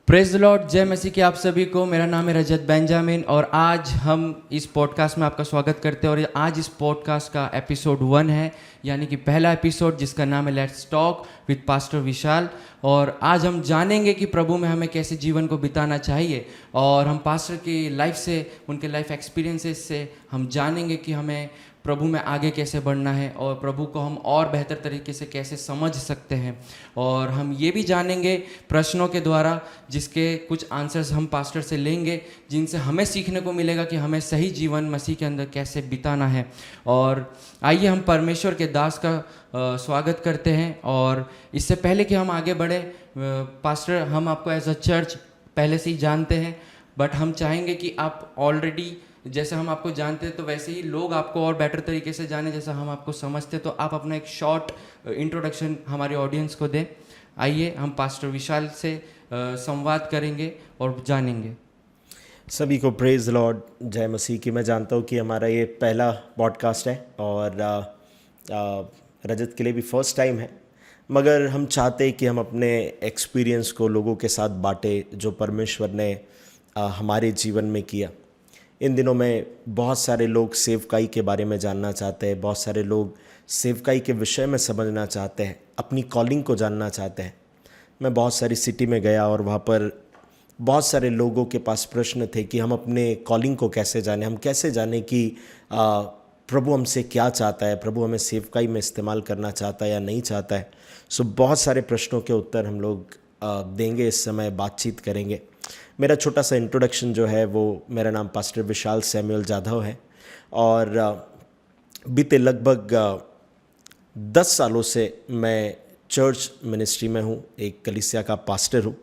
Praise the Lord, जय मसीह की आप सभी को। मेरा नाम है रजत बेंजामिन और आज हम इस पॉडकास्ट में आपका स्वागत करते हैं। और आज इस पॉडकास्ट का एपिसोड 1 है, यानी कि पहला एपिसोड, जिसका नाम है लेट्स टॉक विद पास्टर विशाल। और आज हम जानेंगे कि प्रभु में हमें कैसे जीवन को बिताना चाहिए, और हम पास्टर की लाइफ से, उनके लाइफ एक्सपीरियंसेस से हम जानेंगे कि हमें प्रभु में आगे कैसे बढ़ना है और प्रभु को हम और बेहतर तरीके से कैसे समझ सकते हैं। और हम ये भी जानेंगे प्रश्नों के द्वारा, जिसके कुछ आंसर्स हम पास्टर से लेंगे, जिनसे हमें सीखने को मिलेगा कि हमें सही जीवन मसीह के अंदर कैसे बिताना है। और आइए हम परमेश्वर के दास का स्वागत करते हैं। और इससे पहले कि हम आगे बढ़े, पास्टर, हम आपको एज अ चर्च पहले से ही जानते हैं, बट हम चाहेंगे कि आप ऑलरेडी जैसे हम आपको जानते हैं तो वैसे ही लोग आपको और बेटर तरीके से जाने जैसा हम आपको समझते हैं। तो आप अपना एक शॉर्ट इंट्रोडक्शन हमारे ऑडियंस को दें। आइए हम पास्टर विशाल से संवाद करेंगे और जानेंगे। सभी को प्रेज लॉर्ड, जय मसीह की। मैं जानता हूँ कि हमारा ये पहला पॉडकास्ट है और रजत के लिए भी फर्स्ट टाइम है, मगर हम चाहते हैं कि हम अपने एक्सपीरियंस को लोगों के साथ बांटें जो परमेश्वर ने हमारे जीवन में किया। इन दिनों में बहुत सारे लोग सेवकाई के बारे में जानना चाहते हैं, बहुत सारे लोग सेवकाई के विषय में समझना चाहते हैं, अपनी कॉलिंग को जानना चाहते हैं। मैं बहुत सारी सिटी में गया और वहाँ पर बहुत सारे लोगों के पास प्रश्न थे कि हम अपने कॉलिंग को कैसे जाने, हम कैसे जाने कि प्रभु हमसे क्या चाहता है, प्रभु हमें सेवकाई में इस्तेमाल करना चाहता है या नहीं चाहता है। सो बहुत सारे प्रश्नों के उत्तर हम लोग देंगे, इस समय बातचीत करेंगे। मेरा छोटा सा इंट्रोडक्शन जो है वो, मेरा नाम पास्टर विशाल सैमुअल जाधव है और बीते लगभग 10 सालों से मैं चर्च मिनिस्ट्री में हूँ, एक कलीसिया का पास्टर हूँ।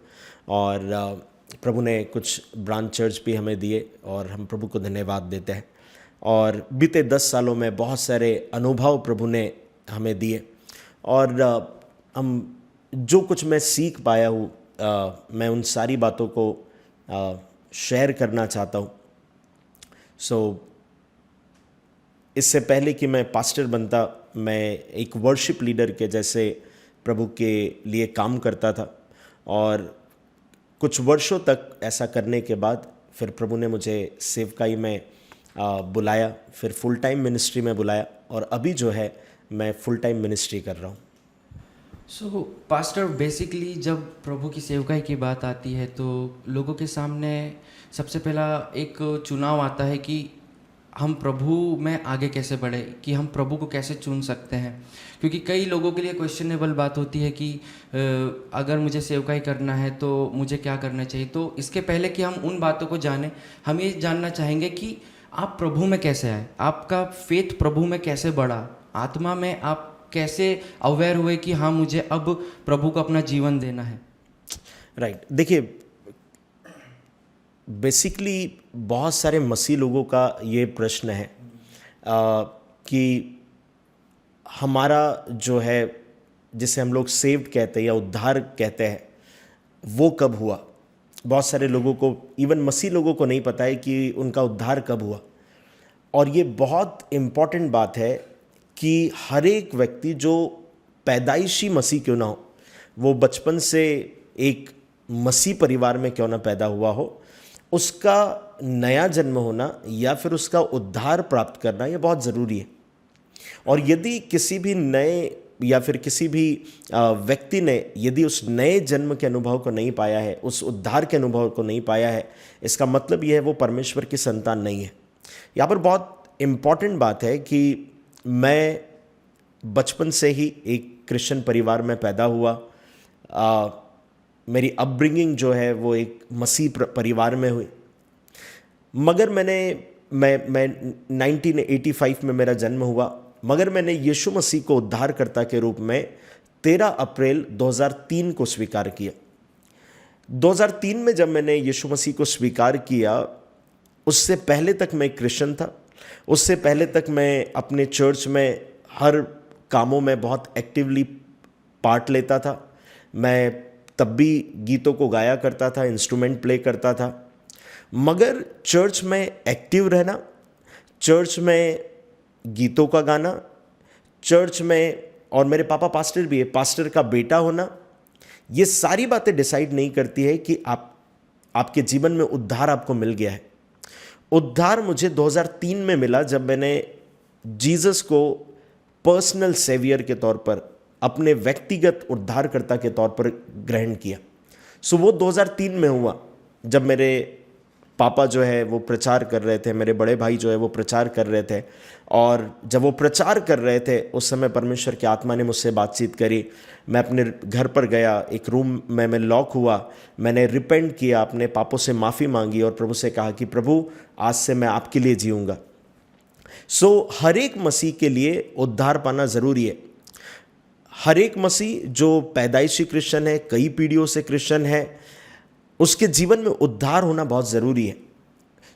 और प्रभु ने कुछ ब्रांच चर्च भी हमें दिए और हम प्रभु को धन्यवाद देते हैं। और बीते 10 सालों में बहुत सारे अनुभव प्रभु ने हमें दिए और हम जो कुछ मैं सीख पाया हूँ, मैं उन सारी बातों को शेयर करना चाहता हूँ। सो इससे पहले कि मैं पास्टर बनता, मैं एक वर्शिप लीडर के जैसे प्रभु के लिए काम करता था और कुछ वर्षों तक ऐसा करने के बाद फिर प्रभु ने मुझे सेवकाई में बुलाया, फिर फुल टाइम मिनिस्ट्री में बुलाया और अभी जो है मैं फुल टाइम मिनिस्ट्री कर रहा हूँ। सो पास्टर, बेसिकली जब प्रभु की सेवकाई की बात आती है तो लोगों के सामने सबसे पहला एक चुनाव आता है कि हम प्रभु में आगे कैसे बढ़े, कि हम प्रभु को कैसे चुन सकते हैं। क्योंकि कई लोगों के लिए क्वेश्चनेबल बात होती है कि अगर मुझे सेवकाई करना है तो मुझे क्या करना चाहिए। तो इसके पहले कि हम उन बातों को जानें, हम ये जानना चाहेंगे कि आप प्रभु में कैसे आए, आपका फेथ प्रभु में कैसे बढ़ा, आत्मा में आप कैसे अवेयर हुए कि हाँ, मुझे अब प्रभु को अपना जीवन देना है। राइट। देखिए, बेसिकली बहुत सारे मसीह लोगों का ये प्रश्न है कि हमारा जो है, जिसे हम लोग सेव्ड कहते हैं या उद्धार कहते हैं, वो कब हुआ। बहुत सारे लोगों को, इवन मसीह लोगों को नहीं पता है कि उनका उद्धार कब हुआ। और ये बहुत इम्पॉर्टेंट बात है कि हर एक व्यक्ति जो पैदाइशी मसीह क्यों ना हो, वो बचपन से एक मसीह परिवार में क्यों ना पैदा हुआ हो, उसका नया जन्म होना या फिर उसका उद्धार प्राप्त करना ये बहुत ज़रूरी है। और यदि किसी भी नए या फिर किसी भी व्यक्ति ने यदि उस नए जन्म के अनुभव को नहीं पाया है, उस उद्धार के अनुभव को नहीं पाया है, इसका मतलब यह है वो परमेश्वर की संतान नहीं है। यहाँ पर बहुत इम्पॉर्टेंट बात है कि मैं बचपन से ही एक क्रिश्चियन परिवार में पैदा हुआ। मेरी अपब्रिंगिंग जो है वो एक मसीह परिवार में हुई। मगर मैं 1985 में मेरा जन्म हुआ, मगर मैंने यीशु मसीह को उद्धारकर्ता के रूप में 13 अप्रैल 2003 को स्वीकार किया। 2003 में जब मैंने यीशु मसीह को स्वीकार किया, उससे पहले तक मैं क्रिश्चियन था। उससे पहले तक मैं अपने चर्च में हर कामों में बहुत एक्टिवली पार्ट लेता था। मैं तब भी गीतों को गाया करता था, इंस्ट्रूमेंट प्ले करता था। मगर चर्च में एक्टिव रहना, चर्च में गीतों का गाना, चर्च में, और मेरे पापा पास्टर भी है, पास्टर का बेटा होना, ये सारी बातें डिसाइड नहीं करती है कि आपके जीवन में उद्धार आपको मिल गया है। उद्धार मुझे 2003 में मिला जब मैंने जीसस को पर्सनल सेवियर के तौर पर, अपने व्यक्तिगत उद्धारकर्ता के तौर पर ग्रहण किया। सो वो 2003 में हुआ जब मेरे पापा जो है वो प्रचार कर रहे थे, मेरे बड़े भाई जो है वो प्रचार कर रहे थे, और जब वो प्रचार कर रहे थे उस समय परमेश्वर की आत्मा ने मुझसे बातचीत करी। मैं अपने घर पर गया, एक रूम में मैं लॉक हुआ, मैंने रिपेंट किया, अपने पापों से माफ़ी मांगी और प्रभु से कहा कि प्रभु आज से मैं आपके लिए जीऊँगा। सो हर एक मसीह के लिए उद्धार पाना ज़रूरी है। हर एक मसीह जो पैदाइशी क्रिश्चियन है, कई पीढ़ियों से क्रिश्चियन है, उसके जीवन में उद्धार होना बहुत ज़रूरी है।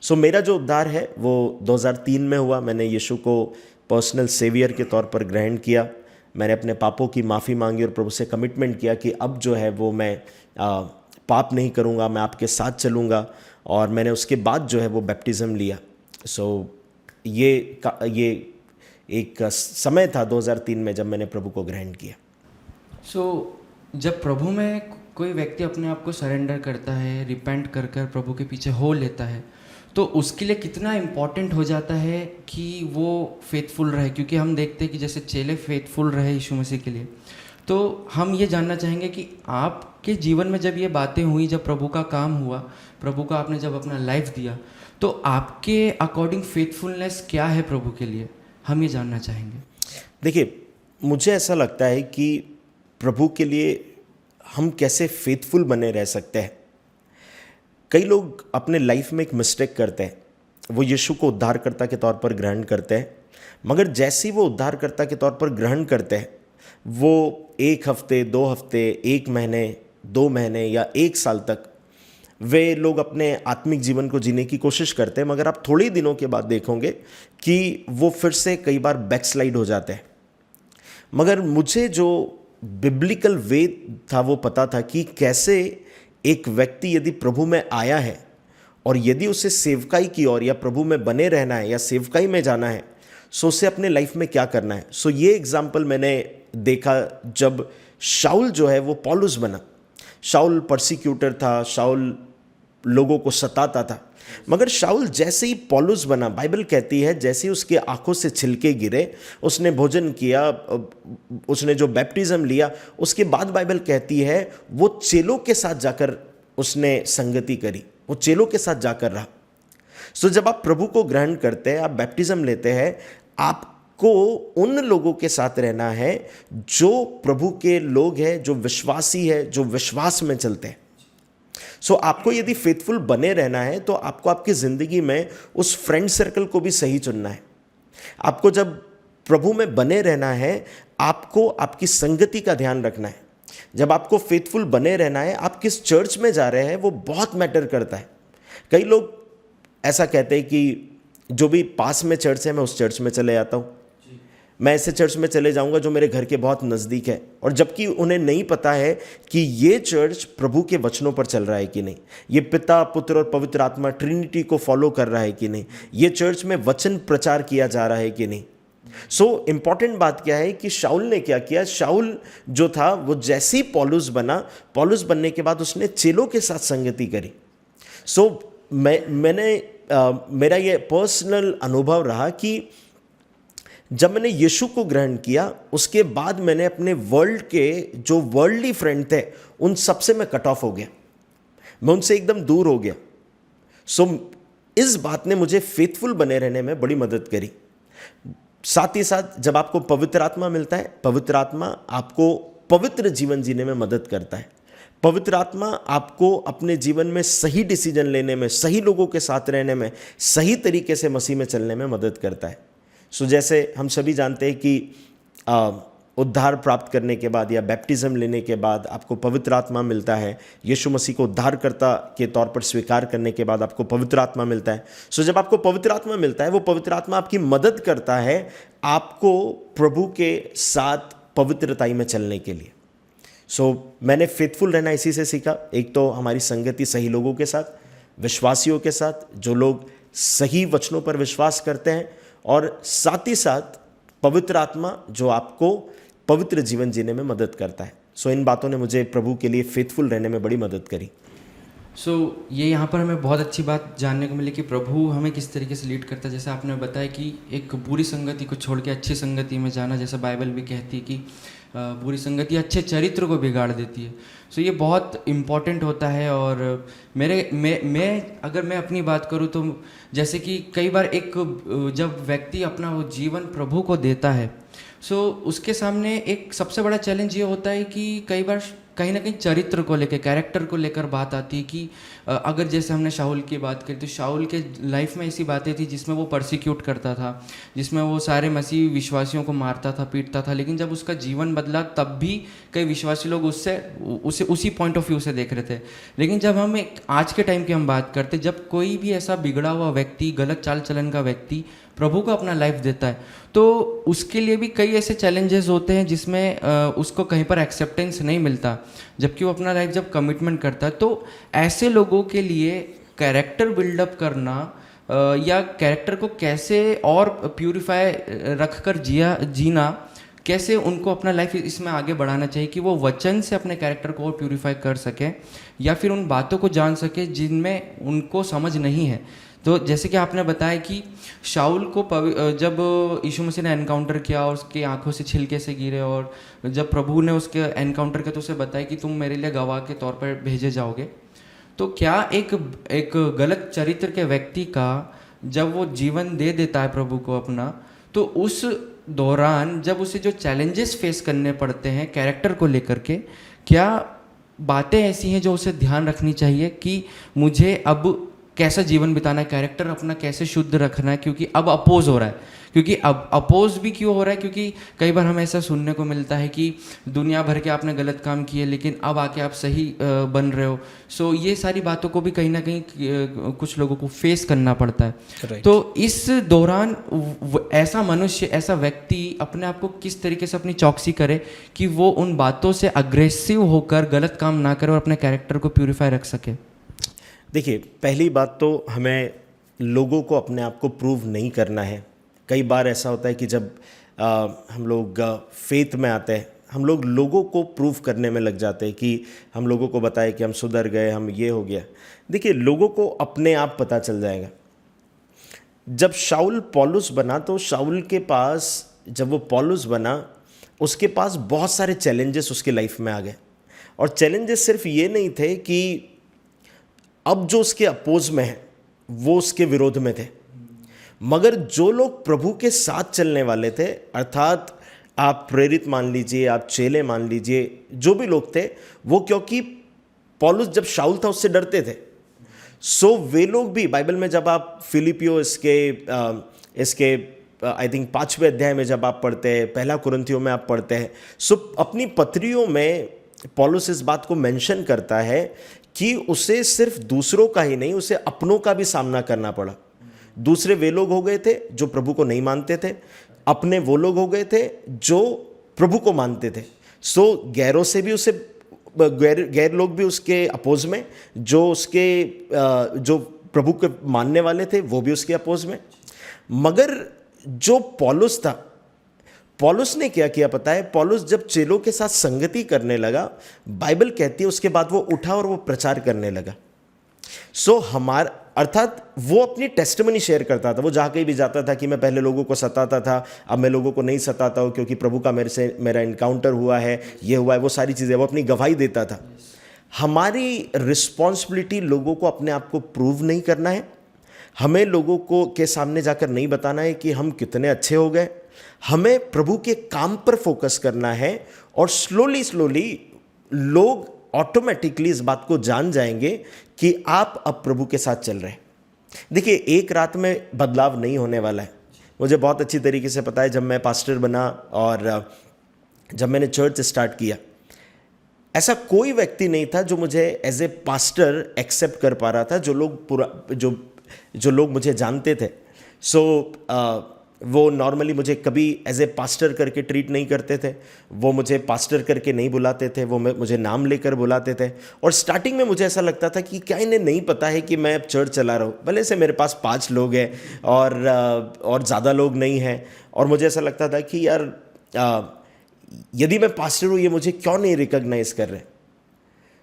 सो मेरा जो उद्धार है वो 2003 में हुआ। मैंने यीशु को पर्सनल सेवियर के तौर पर ग्रहण किया। मैंने अपने पापों की माफ़ी मांगी और प्रभु से कमिटमेंट किया कि अब जो है वो मैं पाप नहीं करूँगा, मैं आपके साथ चलूँगा, और मैंने उसके बाद जो है वो बैप्टिज़म लिया। सो ये एक समय था 2003 में जब मैंने प्रभु को ग्रहण किया। जब प्रभु में कोई व्यक्ति अपने आप को सरेंडर करता है, रिपेंट कर कर प्रभु के पीछे हो लेता है, तो उसके लिए कितना इम्पॉर्टेंट हो जाता है कि वो फेथफुल रहे। क्योंकि हम देखते हैं कि जैसे चेले फेथफुल रहे यीशु मसीह के लिए, तो हम ये जानना चाहेंगे कि आपके जीवन में जब ये बातें हुई, जब प्रभु का काम हुआ, प्रभु का आपने जब अपना लाइफ दिया, तो आपके अकॉर्डिंग फेथफुलनेस क्या है प्रभु के लिए, हम ये जानना चाहेंगे। देखिए, मुझे ऐसा लगता है कि प्रभु के लिए हम कैसे फेथफुल बने रह सकते हैं। कई लोग अपने लाइफ में एक मिस्टेक करते हैं, वो यीशु को उद्धारकर्ता के तौर पर ग्रहण करते हैं, मगर जैसे ही वो उद्धारकर्ता के तौर पर ग्रहण करते हैं, वो 1 हफ्ते, 2 हफ्ते, 1 महीने, 2 महीने या 1 साल तक वे लोग अपने आत्मिक जीवन को जीने की कोशिश करते हैं, मगर आप थोड़े ही दिनों के बाद देखोगे कि वो फिर से कई बार बैकस्लाइड हो जाते हैं। मगर मुझे जो बिब्लिकल वे था वो पता था कि कैसे एक व्यक्ति यदि प्रभु में आया है और यदि उसे सेवकाई की ओर या प्रभु में बने रहना है या सेवकाई में जाना है, सो उसे अपने लाइफ में क्या करना है। सो ये एग्जाम्पल मैंने देखा जब शाऊल जो है वो पौलुस बना। शाऊल परसिक्यूटर था, शाऊल लोगों को सताता था, मगर शाऊल जैसे ही पौलुस बना, बाइबल कहती है जैसे ही उसके आंखों से छिलके गिरे, उसने भोजन किया, उसने जो बैप्टिज्म लिया, उसके बाद बाइबल कहती है वो चेलों के साथ जाकर उसने संगति करी, वो चेलों के साथ जाकर रहा। सो जब आप प्रभु को ग्रहण करते हैं, आप बैप्टिज्म लेते हैं, आपको उन लोगों के साथ रहना है जो प्रभु के लोग हैं, जो विश्वासी है, जो विश्वास में चलते हैं। सो आपको यदि फेथफुल बने रहना है तो आपको आपकी ज़िंदगी में उस फ्रेंड सर्कल को भी सही चुनना है। आपको जब प्रभु में बने रहना है, आपको आपकी संगति का ध्यान रखना है। जब आपको फेथफुल बने रहना है, आप किस चर्च में जा रहे हैं वो बहुत मैटर करता है। कई लोग ऐसा कहते हैं कि जो भी पास में चर्च है मैं उस चर्च में चले जाता हूँ, मैं ऐसे चर्च में चले जाऊंगा जो मेरे घर के बहुत नज़दीक है, और जबकि उन्हें नहीं पता है कि ये चर्च प्रभु के वचनों पर चल रहा है कि नहीं, ये पिता, पुत्र और पवित्र आत्मा ट्रिनिटी को फॉलो कर रहा है कि नहीं, ये चर्च में वचन प्रचार किया जा रहा है कि नहीं। सो इम्पॉर्टेंट बात क्या है कि शाऊल ने क्या किया। शाऊल जो था वो जैसे ही पौलुस बना, पौलुस बनने के बाद उसने चेलों के साथ संगति करी। सो मेरा ये पर्सनल अनुभव रहा कि जब मैंने यीशु को ग्रहण किया, उसके बाद मैंने अपने वर्ल्ड के जो वर्ल्डली फ्रेंड थे उन सब से मैं कट ऑफ हो गया, मैं उनसे एकदम दूर हो गया। सो इस बात ने मुझे फेथफुल बने रहने में बड़ी मदद करी। साथ ही साथ जब आपको पवित्र आत्मा मिलता है, पवित्र आत्मा आपको पवित्र जीवन जीने में मदद करता है। पवित्र आत्मा आपको अपने जीवन में सही डिसीजन लेने में, सही लोगों के साथ रहने में, सही तरीके से मसीह में चलने में मदद करता है। सो जैसे हम सभी जानते हैं कि उद्धार प्राप्त करने के बाद या बैप्टिज्म लेने के बाद आपको पवित्र आत्मा मिलता है। यीशु मसीह को उद्धारकर्ता के तौर पर स्वीकार करने के बाद आपको पवित्र आत्मा मिलता है। सो जब आपको पवित्र आत्मा मिलता है, वो पवित्र आत्मा आपकी मदद करता है आपको प्रभु के साथ पवित्रताई में चलने के लिए। सो मैंने फेथफुल रहना इसी से सीखा। एक तो हमारी संगति सही लोगों के साथ, विश्वासियों के साथ, जो लोग सही वचनों पर विश्वास करते हैं, और साथ ही साथ पवित्र आत्मा जो आपको पवित्र जीवन जीने में मदद करता है। सो इन बातों ने मुझे प्रभु के लिए फेथफुल रहने में बड़ी मदद करी। ये यहाँ पर हमें बहुत अच्छी बात जानने को मिली कि प्रभु हमें किस तरीके से लीड करता है। जैसे आपने बताया कि एक बुरी संगति को छोड़ के अच्छी संगति में जाना, जैसे बाइबल भी कहती है कि बुरी संगति अच्छे चरित्र को बिगाड़ देती है। ये बहुत इम्पॉर्टेंट होता है। और अगर मैं अपनी बात करूँ तो जैसे कि कई बार जब व्यक्ति अपना वो जीवन प्रभु को देता है, उसके सामने एक सबसे बड़ा चैलेंज ये होता है कि कई बार कहीं ना कहीं चरित्र को लेकर, कैरेक्टर को लेकर बात आती है कि अगर जैसे हमने शाऊल की बात करी तो शाऊल के लाइफ में ऐसी बातें थी जिसमें वो परसिक्यूट करता था, जिसमें वो सारे मसीह विश्वासियों को मारता था, पीटता था, लेकिन जब उसका जीवन बदला तब भी कई विश्वासी लोग उसे उसी पॉइंट ऑफ व्यू से देख रहे थे। लेकिन जब हम आज के टाइम की हम बात करते, जब कोई भी ऐसा बिगड़ा हुआ व्यक्ति, गलत चाल चलन का व्यक्ति प्रभु को अपना लाइफ देता है, तो उसके लिए भी कई ऐसे चैलेंजेस होते हैं जिसमें उसको कहीं पर एक्सेप्टेंस नहीं मिलता, जबकि वो अपना लाइफ जब कमिटमेंट करता है। तो ऐसे लोगों के लिए कैरेक्टर बिल्डअप करना या कैरेक्टर को कैसे और प्यूरिफाई रख कर जीना, कैसे उनको अपना लाइफ इसमें आगे बढ़ाना चाहिए कि वो वचन से अपने कैरेक्टर को और प्यूरिफाई कर सकें या फिर उन बातों को जान सके जिनमें उनको समझ नहीं है। तो जैसे कि आपने बताया कि शाऊल को जब यीशु मसीह ने एनकाउंटर किया और उसकी आंखों से छिलके से गिरे, और जब प्रभु ने उसके एनकाउंटर किया तो उसे बताया कि तुम मेरे लिए गवाह के तौर पर भेजे जाओगे। तो क्या एक गलत चरित्र के व्यक्ति का जब वो जीवन दे देता है प्रभु को अपना, तो उस दौरान जब उसे जो चैलेंजेस फेस करने पड़ते हैं कैरेक्टर को लेकर के, क्या बातें ऐसी हैं जो उसे ध्यान रखनी चाहिए कि मुझे अब कैसा जीवन बिताना है, कैरेक्टर अपना कैसे शुद्ध रखना है, क्योंकि अब अपोज हो रहा है। क्योंकि अब अपोज भी क्यों हो रहा है, क्योंकि कई बार हमें ऐसा सुनने को मिलता है कि दुनिया भर के आपने गलत काम किए लेकिन अब आके आप सही बन रहे हो। ये सारी बातों को भी कहीं ना कहीं कुछ लोगों को फेस करना पड़ता है। तो इस दौरान ऐसा मनुष्य, ऐसा व्यक्ति अपने आप को किस तरीके से अपनी चौकसी करे कि वो उन बातों से अग्रेसिव होकर गलत काम ना करे और अपने कैरेक्टर को प्यूरिफाई रख सके। देखिए, पहली बात तो हमें लोगों को अपने आप को प्रूव नहीं करना है। कई बार ऐसा होता है कि जब हम लोग फेथ में आते हैं, हम लोग लोगों को प्रूव करने में लग जाते हैं कि हम लोगों को बताएं कि हम सुधर गए, हम ये हो गया। देखिए, लोगों को अपने आप पता चल जाएगा। जब शाऊल पौलुस बना तो शाऊल के पास, जब वो पौलुस बना, उसके पास बहुत सारे चैलेंजेस उसके लाइफ में आ गए। और चैलेंजेस सिर्फ ये नहीं थे कि अब जो उसके अपोज में है वो उसके विरोध में थे, मगर जो लोग प्रभु के साथ चलने वाले थे, अर्थात आप प्रेरित मान लीजिए, आप चेले मान लीजिए, जो भी लोग थे वो, क्योंकि पौलुस जब शाऊल था उससे डरते थे, वे लोग भी बाइबल में जब आप फिलिपियो इसके आई थिंक 5वें अध्याय में जब आप पढ़ते हैं, पहला कुरिन्थियों में आप पढ़ते हैं, अपनी पत्रियों में पौलुस इस बात को मेंशन करता है कि उसे सिर्फ दूसरों का ही नहीं, उसे अपनों का भी सामना करना पड़ा। दूसरे वे लोग हो गए थे जो प्रभु को नहीं मानते थे, अपने वो लोग हो गए थे जो प्रभु को मानते थे। गैरों से भी उसे गैर लोग भी उसके अपोज में, जो प्रभु के मानने वाले थे वो भी उसके अपोज में। मगर जो पौलुस था, पौलुस ने क्या किया पता है? पौलुस जब चेलों के साथ संगति करने लगा, बाइबल कहती है उसके बाद वो उठा और वो प्रचार करने लगा। अर्थात वो अपनी टेस्टिमनी शेयर करता था। वो जहाँ कहीं भी जाता था कि मैं पहले लोगों को सताता था, अब मैं लोगों को नहीं सताता हूँ क्योंकि प्रभु का मेरा इनकाउंटर हुआ है, ये हुआ है, वो सारी चीज़ें वो अपनी गवाही देता था। हमारी रिस्पॉन्सिबिलिटी लोगों को अपने आप को प्रूव नहीं करना है। हमें लोगों को के सामने जाकर नहीं बताना है कि हम कितने अच्छे हो गए। हमें प्रभु के काम पर फोकस करना है और स्लोली लोग ऑटोमेटिकली इस बात को जान जाएंगे कि आप अब प्रभु के साथ चल रहे हैं। देखिए, एक रात में बदलाव नहीं होने वाला है। मुझे बहुत अच्छी तरीके से पता है, जब मैं पास्टर बना और जब मैंने चर्च स्टार्ट किया, ऐसा कोई व्यक्ति नहीं था जो मुझे एज ए पास्टर एक्सेप्ट कर पा रहा था, जो लोग मुझे जानते थे। वो नॉर्मली मुझे कभी एज ए पास्टर करके ट्रीट नहीं करते थे, वो मुझे पास्टर करके नहीं बुलाते थे, वो मुझे नाम लेकर बुलाते थे। और स्टार्टिंग में मुझे ऐसा लगता था कि क्या इन्हें नहीं पता है कि मैं अब चर्च चला रहा हूँ, भले से मेरे पास 5 लोग हैं और ज़्यादा लोग नहीं हैं। और मुझे ऐसा लगता था कि यार यदि मैं पास्टर हूँ, ये मुझे क्यों नहीं रिकॉग्नाइज कर रहे।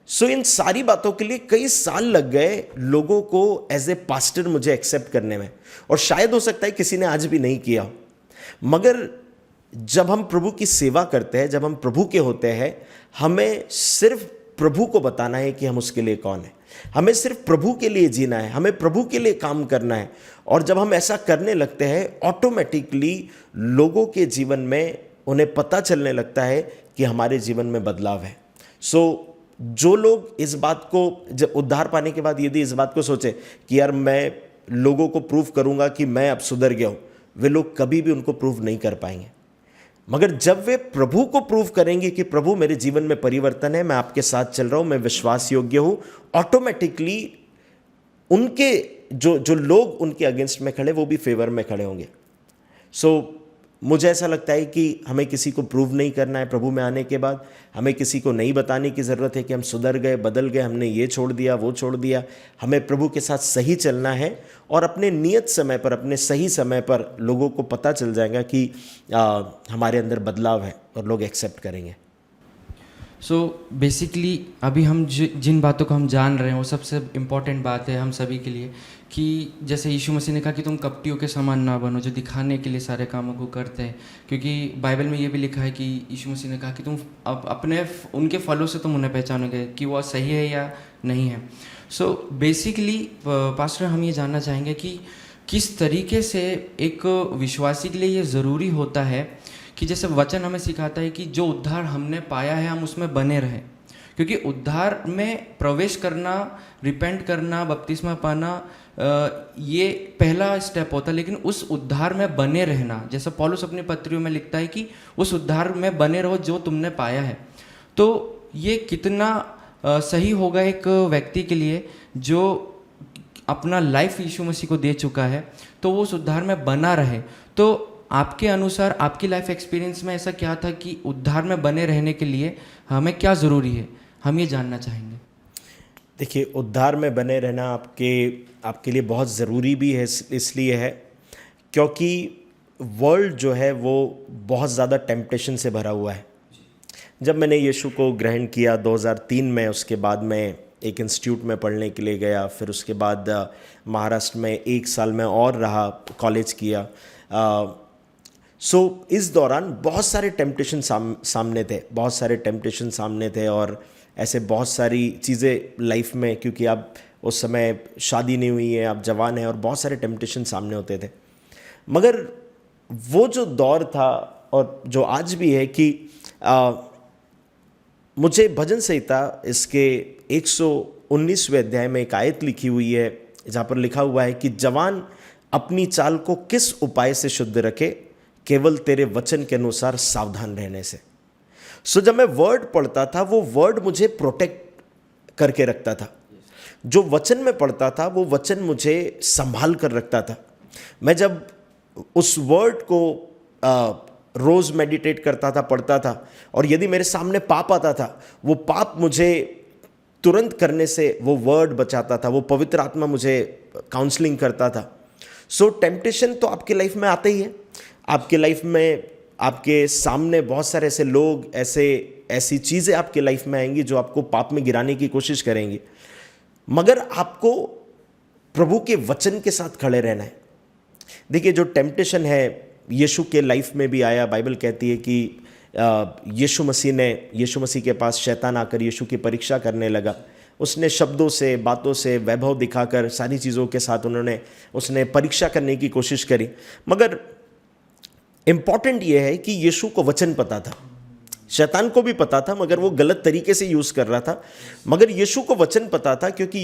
सो इन सारी बातों के लिए कई साल लग गए लोगों को एज ए पास्टर मुझे एक्सेप्ट करने में, और शायद हो सकता है किसी ने आज भी नहीं किया हो। मगर जब हम प्रभु की सेवा करते हैं, जब हम प्रभु के होते हैं, हमें सिर्फ प्रभु को बताना है कि हम उसके लिए कौन है, हमें सिर्फ प्रभु के लिए जीना है, हमें प्रभु के लिए काम करना है। और जब हम ऐसा करने लगते हैं, ऑटोमेटिकली लोगों के जीवन में उन्हें पता चलने लगता है कि हमारे जीवन में बदलाव है। सो जो लोग इस बात को, जब उद्धार पाने के बाद यदि इस बात को सोचे कि यार मैं लोगों को प्रूव करूंगा कि मैं अब सुधर गया हूं, वे लोग कभी भी उनको प्रूव नहीं कर पाएंगे। मगर जब वे प्रभु को प्रूव करेंगे कि प्रभु मेरे जीवन में परिवर्तन है, मैं आपके साथ चल रहा हूं, मैं विश्वास योग्य हूं, ऑटोमेटिकली उनके जो लोग उनके अगेंस्ट में खड़े, वो भी फेवर में खड़े होंगे। सो मुझे ऐसा लगता है कि हमें किसी को प्रूव नहीं करना है। प्रभु में आने के बाद हमें किसी को नहीं बताने की ज़रूरत है कि हम सुधर गए, बदल गए, हमने ये छोड़ दिया, वो छोड़ दिया। हमें प्रभु के साथ सही चलना है, और अपने नियत समय पर, अपने सही समय पर लोगों को पता चल जाएगा कि हमारे अंदर बदलाव है, और लोग एक्सेप्ट करेंगे। सो बेसिकली अभी हम जिन बातों को हम जान रहे हैं, वो सबसे इम्पॉर्टेंट बात है हम सभी के लिए, कि जैसे यीशु मसीह ने कहा कि तुम कपटियों के समान ना बनो, जो दिखाने के लिए सारे कामों को करते हैं। क्योंकि बाइबल में ये भी लिखा है कि यीशु मसीह ने कहा कि तुम अपने उनके फलों से तुम उन्हें पहचानोगे कि वह सही है या नहीं है। सो बेसिकली पास्टर, हम ये जानना चाहेंगे कि किस तरीके से एक विश्वासी के लिए ये ज़रूरी होता है कि जैसे वचन हमें सिखाता है कि जो उद्धार हमने पाया है हम उसमें बने रहें। क्योंकि उद्धार में प्रवेश करना, रिपेंट करना, बपतिस्मा पाना, ये पहला स्टेप होता है, लेकिन उस उद्धार में बने रहना, जैसे पौलुस अपनी पत्रियों में लिखता है कि उस उद्धार में बने रहो जो तुमने पाया है। तो ये कितना सही होगा एक व्यक्ति के लिए जो अपना लाइफ यीशु मसीह को दे चुका है, तो वो उस उद्धार में बना रहे। तो आपके अनुसार, आपकी लाइफ एक्सपीरियंस में ऐसा क्या था कि उद्धार में बने रहने के लिए हमें क्या ज़रूरी है, हम ये जानना चाहेंगे। देखिए, उद्धार में बने रहना आपके लिए बहुत ज़रूरी भी है, इसलिए है क्योंकि वर्ल्ड जो है वो बहुत ज़्यादा टेम्पटेशन से भरा हुआ है। जब मैंने यीशु को ग्रहण किया 2003 में, उसके बाद मैं एक इंस्टीट्यूट में पढ़ने के लिए गया, फिर उसके बाद महाराष्ट्र में 1 साल में और रहा, कॉलेज किया। सो इस दौरान बहुत सारे टेम्पटेशन सामने थे, बहुत सारे टेम्पटेशन सामने थे, और ऐसे बहुत सारी चीज़ें लाइफ में, क्योंकि आप उस समय शादी नहीं हुई है, आप जवान हैं, और बहुत सारे टेम्पटेशन सामने होते थे। मगर वो जो दौर था, और जो आज भी है, कि मुझे भजन संहिता इसके 119वें अध्याय में एक आयत लिखी हुई है, जहाँ पर लिखा हुआ है कि जवान अपनी चाल को किस उपाय से शुद्ध रखे, केवल तेरे वचन के अनुसार सावधान रहने से। सो जब मैं वर्ड पढ़ता था, वो वर्ड मुझे प्रोटेक्ट करके रखता था। जो वचन में पढ़ता था, वो वचन मुझे संभाल कर रखता था। मैं जब उस वर्ड को रोज़ मेडिटेट करता था, पढ़ता था, और यदि मेरे सामने पाप आता था, वो पाप मुझे तुरंत करने से वो वर्ड बचाता था, वो पवित्र आत्मा मुझे काउंसलिंग करता था। सो टेम्पटेशन तो आपकी लाइफ में आते ही है। आपके लाइफ में, आपके सामने बहुत सारे ऐसे लोग, ऐसी चीज़ें आपके लाइफ में आएंगी जो आपको पाप में गिराने की कोशिश करेंगी। मगर आपको प्रभु के वचन के साथ खड़े रहना है। देखिए, जो टेम्पटेशन है यीशु के लाइफ में भी आया। बाइबल कहती है कि यीशु मसीह के पास शैतान आकर यीशु की परीक्षा करने लगा। उसने शब्दों से, बातों से, वैभव दिखाकर, सारी चीज़ों के साथ उसने परीक्षा करने की कोशिश करी। मगर इम्पॉर्टेंट ये है कि यीशु को वचन पता था, शैतान को भी पता था, मगर वो गलत तरीके से यूज़ कर रहा था। मगर यीशु को वचन पता था, क्योंकि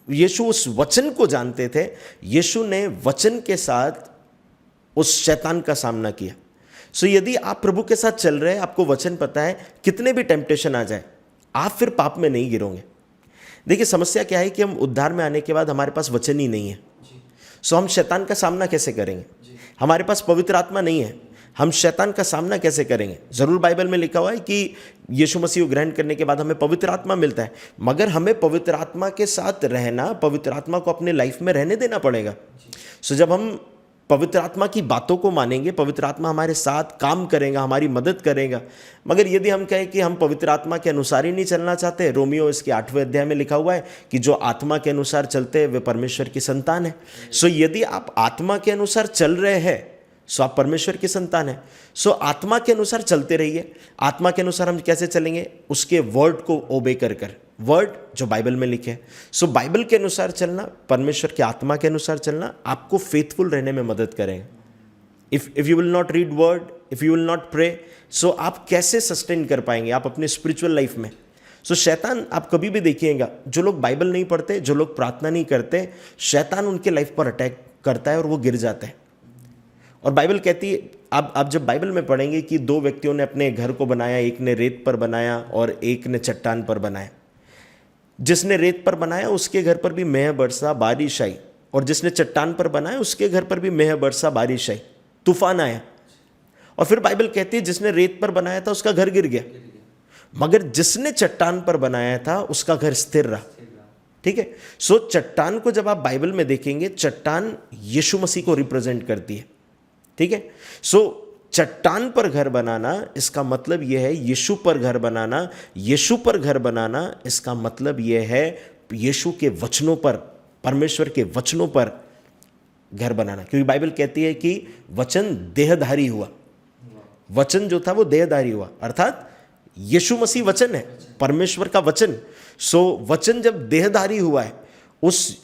यीशु उस वचन को जानते थे। यीशु ने वचन के साथ उस शैतान का सामना किया। सो यदि आप प्रभु के साथ चल रहे हैं, आपको वचन पता है, कितने भी टेम्पटेशन आ जाए, आप फिर पाप में नहीं गिरोगे। देखिए, समस्या क्या है कि हम उद्धार में आने के बाद हमारे पास वचन ही नहीं है। सो हम शैतान का सामना कैसे करेंगे? हमारे पास पवित्र आत्मा नहीं है, हम शैतान का सामना कैसे करेंगे? ज़रूर बाइबल में लिखा हुआ है कि यीशु मसीह को ग्रहण करने के बाद हमें पवित्र आत्मा मिलता है, मगर हमें पवित्र आत्मा के साथ रहना, पवित्र आत्मा को अपने लाइफ में रहने देना पड़ेगा। सो जब हम पवित्र आत्मा की बातों को मानेंगे, पवित्र आत्मा हमारे साथ काम करेगा, हमारी मदद करेगा। मगर यदि हम कहें कि हम पवित्र आत्मा के अनुसार ही नहीं चलना चाहते, रोमियो इसके 8वें अध्याय में लिखा हुआ है कि जो आत्मा के अनुसार चलते हैं वे परमेश्वर की संतान है। सो यदि आप आत्मा के अनुसार चल रहे हैं सो आप परमेश्वर की संतान है। सो आत्मा के अनुसार चलते रहिए। आत्मा के अनुसार हम कैसे चलेंगे? उसके वर्ड को ओबे कर कर, वर्ड जो बाइबल में लिखे हैं। सो बाइबल के अनुसार चलना, परमेश्वर की आत्मा के अनुसार चलना आपको फेथफुल रहने में मदद करेगा। If you will not read word, if you will not pray, so आप कैसे सस्टेन कर पाएंगे आप अपने स्पिरिचुअल लाइफ में? सो शैतान, आप कभी भी देखिएगा, जो लोग बाइबल नहीं पढ़ते, जो लोग प्रार्थना नहीं करते, शैतान उनके लाइफ पर अटैक करता है और वो गिर जाते हैं। और बाइबल कहती है, आप जब बाइबल में पढ़ेंगे कि 2 व्यक्तियों ने अपने घर को बनाया, एक ने रेत पर बनाया और एक ने चट्टान पर बनाया। जिसने रेत पर बनाया उसके घर पर भी मेह बरसा, बारिश आई, और जिसने चट्टान पर बनाया उसके घर पर भी मेह बरसा, बारिश आई, तूफान आया। और फिर बाइबल कहती है जिसने रेत पर बनाया था उसका घर गिर गया, मगर जिसने चट्टान पर बनाया था उसका घर स्थिर रहा। ठीक है। सो चट्टान को जब आप बाइबल में देखेंगे, चट्टान यीशु मसीह को रिप्रेजेंट करती है। ठीक है। सो चट्टान पर घर बनाना इसका मतलब यह है यीशु पर घर बनाना, यीशु पर घर बनाना इसका मतलब यह है यीशु के वचनों पर, परमेश्वर के वचनों पर घर बनाना। क्योंकि बाइबल कहती है कि वचन देहधारी हुआ, वचन जो था वो देहधारी हुआ, अर्थात यीशु मसीह वचन है, परमेश्वर का वचन। सो वचन जब देहधारी हुआ है, उस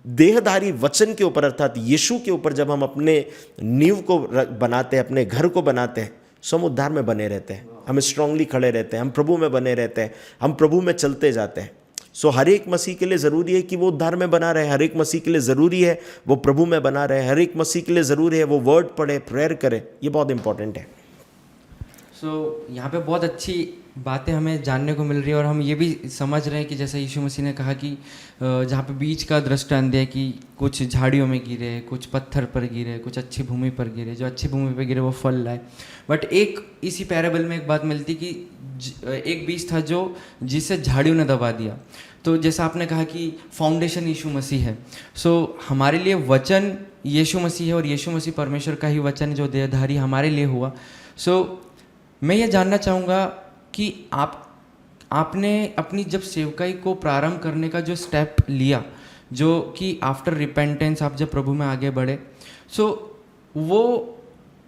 देहधारी वचन के ऊपर अर्थात यीशु के ऊपर जब हम अपने नींव को बनाते हैं, अपने घर को बनाते हैं, सो हम उद्धार में बने रहते हैं, हम स्ट्रांगली खड़े रहते हैं, हम प्रभु में बने रहते हैं, हम प्रभु में चलते जाते हैं। सो हर एक मसीह के लिए ज़रूरी है कि वो उद्धार में बना रहे, हर एक मसीह के लिए ज़रूरी है वो प्रभु में बना रहे, हर एक मसीह के लिए ज़रूरी है वो वर्ड पढ़े, प्रेयर करे। ये बहुत इंपॉर्टेंट है। सो यहाँ पे बहुत अच्छी बातें हमें जानने को मिल रही है, और हम ये भी समझ रहे हैं कि जैसे यीशु मसीह ने कहा कि जहाँ पे बीज का दृष्टांत है कि कुछ झाड़ियों में गिरे, कुछ पत्थर पर गिरे, कुछ अच्छी भूमि पर गिरे, जो अच्छी भूमि पर गिरे वो फल लाए। बट एक इसी पैराबल में एक बात मिलती कि एक बीज था जो जिसे झाड़ियों ने दबा दिया। तो जैसा आपने कहा कि फाउंडेशन यीशु मसीह है, सो हमारे लिए वचन यीशु मसीह है, और यीशु मसीह परमेश्वर का ही वचन है जो देहधारी हमारे लिए हुआ। सो मैं ये जानना चाहूँगा कि आपने अपनी जब सेवकाई को प्रारंभ करने का जो स्टेप लिया, जो कि आफ्टर रिपेंटेंस आप जब प्रभु में आगे बढ़े, सो वो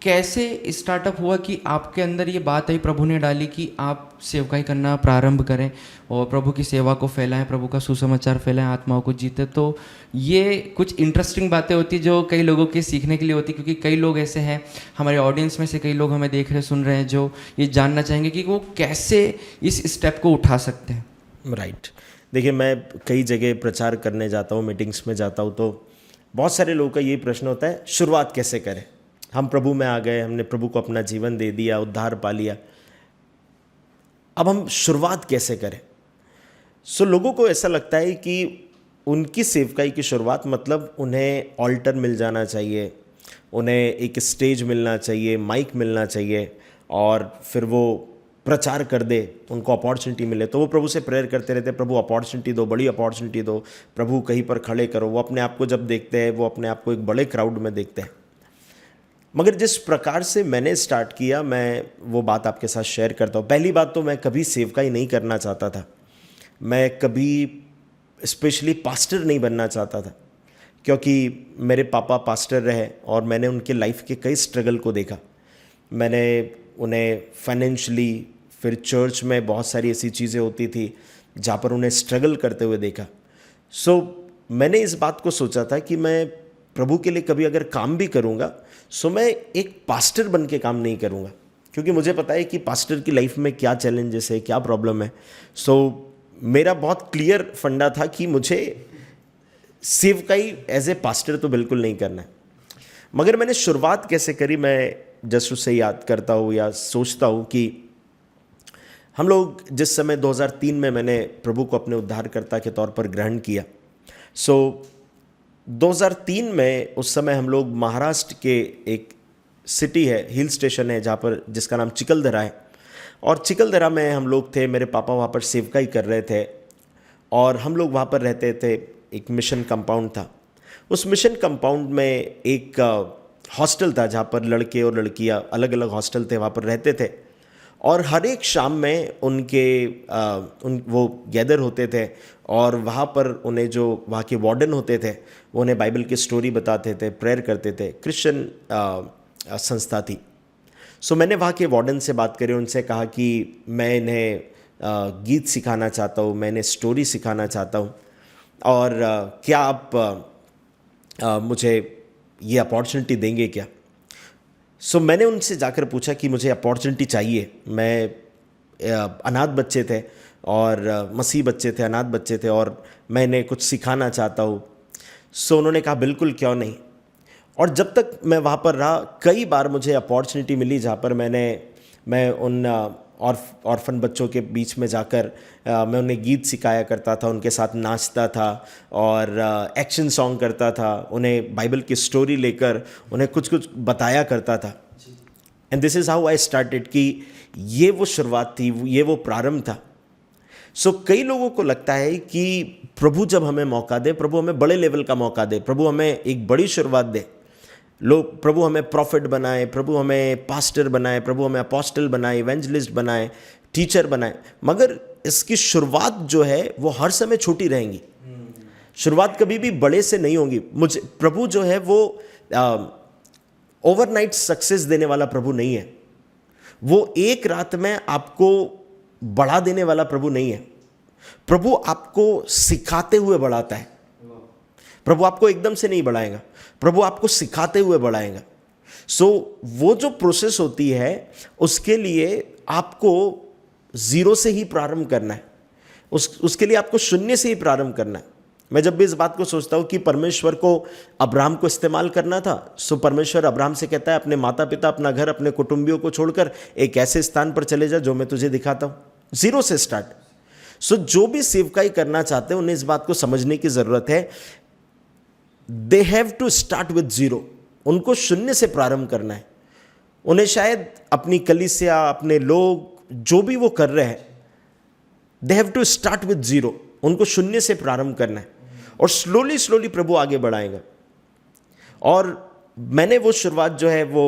कैसे स्टार्टअप हुआ कि आपके अंदर ये बात आई, प्रभु ने डाली कि आप सेवकाई करना प्रारंभ करें और प्रभु की सेवा को फैलाएं, प्रभु का सुसमाचार फैलाएं, आत्माओं को जीते? तो ये कुछ इंटरेस्टिंग बातें होती जो कई लोगों के सीखने के लिए होती, क्योंकि कई लोग ऐसे हैं हमारे ऑडियंस में से, कई लोग हमें देख रहे सुन रहे हैं जो ये जानना चाहेंगे कि वो कैसे इस स्टेप को उठा सकते हैं। राइट। देखिए, मैं कई जगह प्रचार करने जाता हूँ, मीटिंग्स में जाता हूँ, तो बहुत सारे लोगों का यही प्रश्न होता है, शुरुआत कैसे करें? हम प्रभु में आ गए, हमने प्रभु को अपना जीवन दे दिया, उद्धार पा लिया, अब हम शुरुआत कैसे करें? सो लोगों को ऐसा लगता है कि उनकी सेवकाई की शुरुआत मतलब उन्हें ऑल्टर मिल जाना चाहिए, उन्हें एक स्टेज मिलना चाहिए, माइक मिलना चाहिए, और फिर वो प्रचार कर दे, उनको अपॉर्चुनिटी मिले तो वो प्रभु से प्रेयर करते रहते, प्रभु अपॉर्चुनिटी दो, बड़ी अपॉर्चुनिटी दो, प्रभु कहीं पर खड़े करो। वो अपने आप को जब देखते हैं, वो अपने आप को एक बड़े क्राउड में देखते हैं। मगर जिस प्रकार से मैंने स्टार्ट किया, मैं वो बात आपके साथ शेयर करता हूँ। पहली बात तो मैं कभी सेवकाई नहीं करना चाहता था, मैं कभी स्पेशली पास्टर नहीं बनना चाहता था, क्योंकि मेरे पापा पास्टर रहे और मैंने उनके लाइफ के कई स्ट्रगल को देखा। मैंने उन्हें फाइनेंशियली, फिर चर्च में बहुत सारी ऐसी चीज़ें होती थी जहाँ पर उन्हें स्ट्रगल करते हुए देखा। सो मैंने इस बात को सोचा था कि मैं प्रभु के लिए कभी अगर काम भी करूँगा, सो मैं एक पास्टर बन के काम नहीं करूँगा, क्योंकि मुझे पता है कि पास्टर की लाइफ में क्या चैलेंजेस है, क्या प्रॉब्लम है। सो मेरा बहुत क्लियर फंडा था कि मुझे सेवकाई एज ए पास्टर तो बिल्कुल नहीं करना है। मगर मैंने शुरुआत कैसे करी, मैं जस्ट उससे याद करता हूँ या सोचता हूँ कि हम लोग जिस समय 2003 में मैंने प्रभु को अपने उद्धारकर्ता के तौर पर ग्रहण किया, सो 2003 में उस समय हम लोग महाराष्ट्र के एक सिटी है, हिल स्टेशन है जहाँ पर, जिसका नाम चिखलदरा है, और चिखलदरा में हम लोग थे। मेरे पापा वहाँ पर सेवकाई कर रहे थे और हम लोग वहाँ पर रहते थे। एक मिशन कंपाउंड था। उस मिशन कंपाउंड में एक हॉस्टल था जहाँ पर लड़के और लड़कियाँ, अलग अलग हॉस्टल थे, वहाँ पर रहते थे। और हर एक शाम में वो गैदर होते थे और वहाँ पर उन्हें, जो वहाँ के वार्डन होते थे, वो उन्हें बाइबल की स्टोरी बताते थे, प्रेयर करते थे। क्रिश्चियन संस्था थी। सो मैंने वहाँ के वार्डन से बात करी, उनसे कहा कि मैं इन्हें गीत सिखाना चाहता हूँ, मैं इन्हें स्टोरी सिखाना चाहता हूँ, और क्या आप मुझे ये अपॉर्चुनिटी देंगे क्या? सो मैंने उनसे जाकर पूछा कि मुझे अपॉर्चुनिटी चाहिए। मैं अनाथ बच्चे थे और मसीह बच्चे थे, अनाथ बच्चे थे, और मैं इन्हें कुछ सिखाना चाहता हूँ। सो उन्होंने कहा बिल्कुल, क्यों नहीं। और जब तक मैं वहाँ पर रहा, कई बार मुझे अपॉर्चुनिटी मिली जहाँ पर मैं उन ऑर्फन बच्चों के बीच में जाकर मैं उन्हें गीत सिखाया करता था, उनके साथ नाचता था और एक्शन सॉन्ग करता था, उन्हें बाइबल की स्टोरी लेकर उन्हें कुछ कुछ बताया करता था। And this is how I started, कि ये वो शुरुआत थी, ये वो प्रारंभ था। सो कई लोगों को लगता है कि प्रभु जब हमें मौका दे, प्रभु हमें बड़े लेवल का मौका दे, प्रभु हमें एक बड़ी शुरुआत दे, प्रभु हमें प्रॉफिट बनाए, प्रभु हमें पास्टर बनाए, प्रभु हमें अपोस्टल बनाए, इवेंजलिस्ट बनाए, टीचर बनाए, मगर इसकी शुरुआत जो है वो हर समय छोटी रहेंगी। शुरुआत कभी भी बड़े से नहीं होगी। मुझे प्रभु जो है वो ओवरनाइट सक्सेस देने वाला प्रभु नहीं है। वो एक रात में आपको बढ़ा देने वाला प्रभु नहीं है। प्रभु आपको सिखाते हुए बढ़ाता है। प्रभु आपको एकदम से नहीं बढ़ाएगा, प्रभु आपको सिखाते हुए बढ़ाएगा। सो वो जो प्रोसेस होती है, उसके लिए आपको जीरो से ही प्रारंभ करना है। उसके लिए आपको शून्य से ही प्रारंभ करना है। मैं जब भी इस बात को सोचता हूँ कि परमेश्वर को अब्राहम को इस्तेमाल करना था, सो परमेश्वर अब्राहम से कहता है अपने माता पिता, अपना घर, अपने कुटुंबियों को छोड़कर एक ऐसे स्थान पर चले जा जो मैं तुझे दिखाता हूँ। जीरो से स्टार्ट। सो जो भी सेवकाई करना चाहते हैं उन्हें इस बात को समझने की जरूरत है, they have to start with zero. उनको शून्य से प्रारंभ करना है। उन्हें शायद अपनी कलीसिया, अपने लोग, जो भी वो कर रहे हैं, they have to start with zero. उनको शून्य से प्रारंभ करना है और स्लोली स्लोली प्रभु आगे बढ़ाएगा। और मैंने वो शुरुआत जो है वो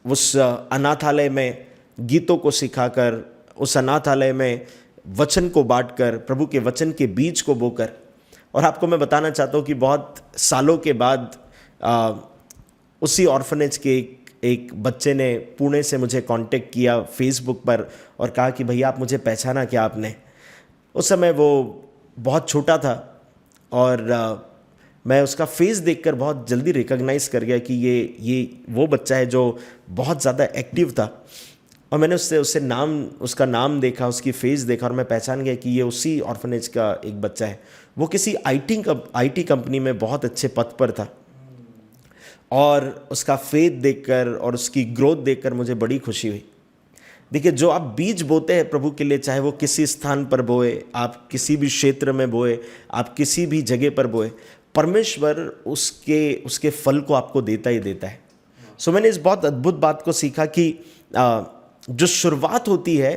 उस अनाथालय में गीतों को सिखाकर, उस अनाथालय में वचन को बांटकर, प्रभु के वचन के बीज को बोकर, और आपको मैं बताना चाहता हूँ कि बहुत सालों के बाद उसी ऑर्फनेज के एक बच्चे ने पुणे से मुझे कांटेक्ट किया फेसबुक पर और कहा कि भैया आप मुझे पहचाना क्या आपने? उस समय वो बहुत छोटा था और मैं उसका फेस देखकर बहुत जल्दी रिकॉग्नाइज कर गया कि ये वो बच्चा है जो बहुत ज़्यादा एक्टिव था। और मैंने उसका नाम देखा, उसकी फेस देखा और मैं पहचान गया कि ये उसी ऑर्फनेज का एक बच्चा है। वो किसी आईटी कंपनी में बहुत अच्छे पद पर था और उसका फेथ देखकर और उसकी ग्रोथ देखकर मुझे बड़ी खुशी हुई। देखिए, जो आप बीज बोते हैं प्रभु के लिए, चाहे वो किसी स्थान पर बोए, आप किसी भी क्षेत्र में बोए, आप किसी भी जगह पर बोए, परमेश्वर उसके फल को आपको देता ही देता है। सो मैंने इस बहुत अद्भुत बात को सीखा कि जो शुरुआत होती है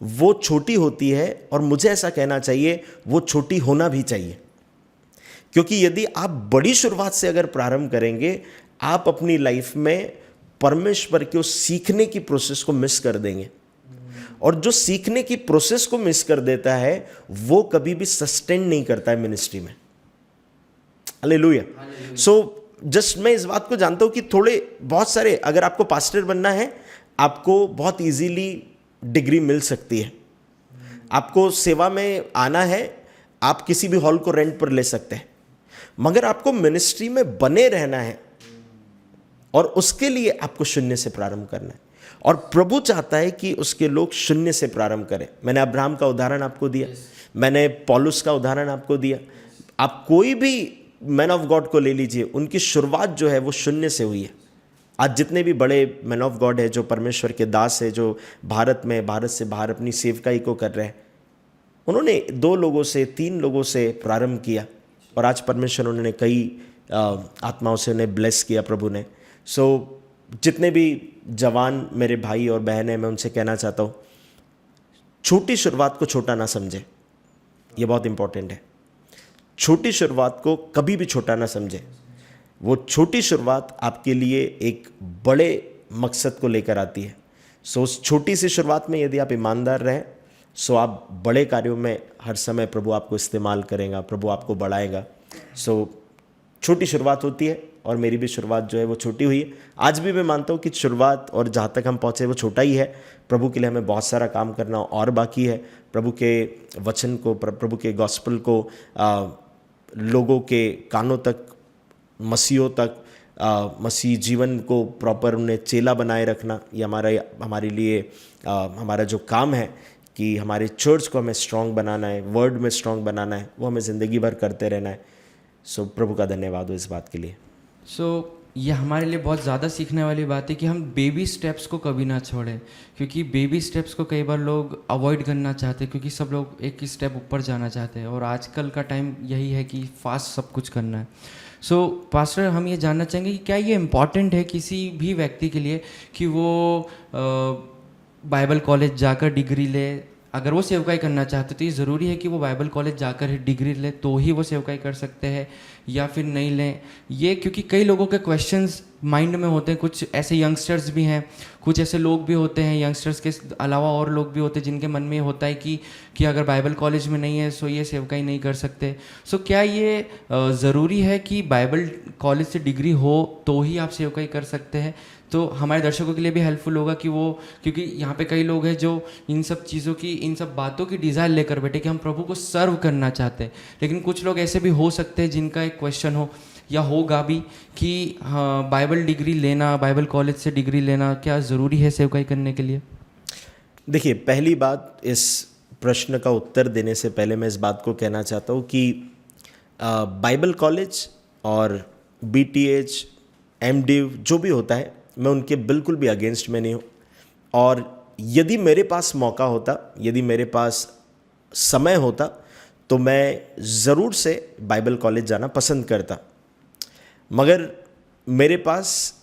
वो छोटी होती है, और मुझे ऐसा कहना चाहिए वो छोटी होना भी चाहिए, क्योंकि यदि आप बड़ी शुरुआत से अगर प्रारंभ करेंगे, आप अपनी लाइफ में परमेश्वर के उस सीखने की प्रोसेस को मिस कर देंगे। और जो सीखने की प्रोसेस को मिस कर देता है वो कभी भी सस्टेन नहीं करता है मिनिस्ट्री में। हालेलुया। सो जस्ट मैं इस बात को जानता हूं कि बहुत सारे, अगर आपको पास्टर बनना है, आपको बहुत इजीली डिग्री मिल सकती है। आपको सेवा में आना है, आप किसी भी हॉल को रेंट पर ले सकते हैं, मगर आपको मिनिस्ट्री में बने रहना है और उसके लिए आपको शून्य से प्रारंभ करना है। और प्रभु चाहता है कि उसके लोग शून्य से प्रारंभ करें। मैंने अब्राहम का उदाहरण आपको दिया, मैंने पौलुस का उदाहरण आपको दिया। आप कोई भी मैन ऑफ गॉड को ले लीजिए, उनकी शुरुआत जो है वो शून्य से हुई है। आज जितने भी बड़े मैन ऑफ गॉड है, जो परमेश्वर के दास है, जो भारत से बाहर अपनी सेवकाई को कर रहे हैं, उन्होंने 2 लोगों से, 3 लोगों से प्रारंभ किया और आज परमेश्वर उन्होंने कई आत्माओं से उन्हें ब्लेस किया प्रभु ने। सो जितने भी जवान मेरे भाई और बहन हैं, मैं उनसे कहना चाहता हूँ, छोटी शुरुआत को छोटा ना समझे, ये बहुत इंपॉर्टेंट है। छोटी शुरुआत को कभी भी छोटा ना समझे। वो छोटी शुरुआत आपके लिए एक बड़े मकसद को लेकर आती है। सो उस छोटी सी शुरुआत में यदि आप ईमानदार रहें, सो आप बड़े कार्यों में हर समय प्रभु आपको इस्तेमाल करेगा, प्रभु आपको बढ़ाएगा। सो छोटी शुरुआत होती है और मेरी भी शुरुआत जो है वो छोटी हुई है। आज भी मैं मानता हूँ कि शुरुआत और जहाँ तक हम पहुँचे वो छोटा ही है। प्रभु के लिए हमें बहुत सारा काम करना और बाकी है। प्रभु के वचन को, प्रभु के गॉस्पल को लोगों के कानों तक, मसीहों तक, मसीह जीवन को प्रॉपर उन्हें चेला बनाए रखना, ये हमारे लिए हमारा जो काम है कि हमारे चर्च को हमें स्ट्रांग बनाना है, वर्ड में स्ट्रांग बनाना है, वो हमें ज़िंदगी भर करते रहना है। सो प्रभु का धन्यवाद हो इस बात के लिए। ये हमारे लिए बहुत ज़्यादा सीखने वाली बात है कि हम बेबी स्टेप्स को कभी ना छोड़ें, क्योंकि बेबी स्टेप्स को कई बार लोग अवॉइड करना चाहते हैं, क्योंकि सब लोग एक ही स्टेप ऊपर जाना चाहते हैं और आजकल का टाइम यही है कि फास्ट सब कुछ करना है। पास्टर, हम ये जानना चाहेंगे कि क्या ये इम्पॉर्टेंट है किसी भी व्यक्ति के लिए कि वो बाइबल कॉलेज जाकर डिग्री ले? अगर वो सेवकाई करना चाहते तो ये ज़रूरी है कि वो बाइबल कॉलेज जाकर डिग्री ले तो ही वो सेवकाई कर सकते हैं, या फिर नहीं लें? ये क्योंकि कई लोगों के क्वेश्चंस माइंड में होते हैं। कुछ ऐसे यंगस्टर्स भी हैं, कुछ ऐसे लोग भी होते हैं, यंगस्टर्स के अलावा और लोग भी होते हैं जिनके मन में होता है कि अगर बाइबल कॉलेज में नहीं है सो ये सेवकाई नहीं कर सकते। क्या ये ज़रूरी है कि बाइबल कॉलेज से डिग्री हो तो ही आप सेवकाई कर सकते हैं? तो हमारे दर्शकों के लिए भी हेल्पफुल होगा कि वो, क्योंकि यहाँ पे कई लोग हैं जो इन सब चीज़ों की, इन सब बातों की डिज़ायर लेकर बैठे कि हम प्रभु को सर्व करना चाहते हैं, लेकिन कुछ लोग ऐसे भी हो सकते हैं जिनका एक क्वेश्चन हो या होगा भी कि हाँ, बाइबल डिग्री लेना, बाइबल कॉलेज से डिग्री लेना क्या ज़रूरी है सेवकाई करने के लिए? देखिए, पहली बात, इस प्रश्न का उत्तर देने से पहले मैं इस बात को कहना चाहता हूँ कि बाइबल कॉलेज और BTH, MDiv जो भी होता है, मैं उनके बिल्कुल भी अगेंस्ट में नहीं हूँ। और यदि मेरे पास मौका होता, यदि मेरे पास समय होता, तो मैं ज़रूर से बाइबल कॉलेज जाना पसंद करता। मगर मेरे पास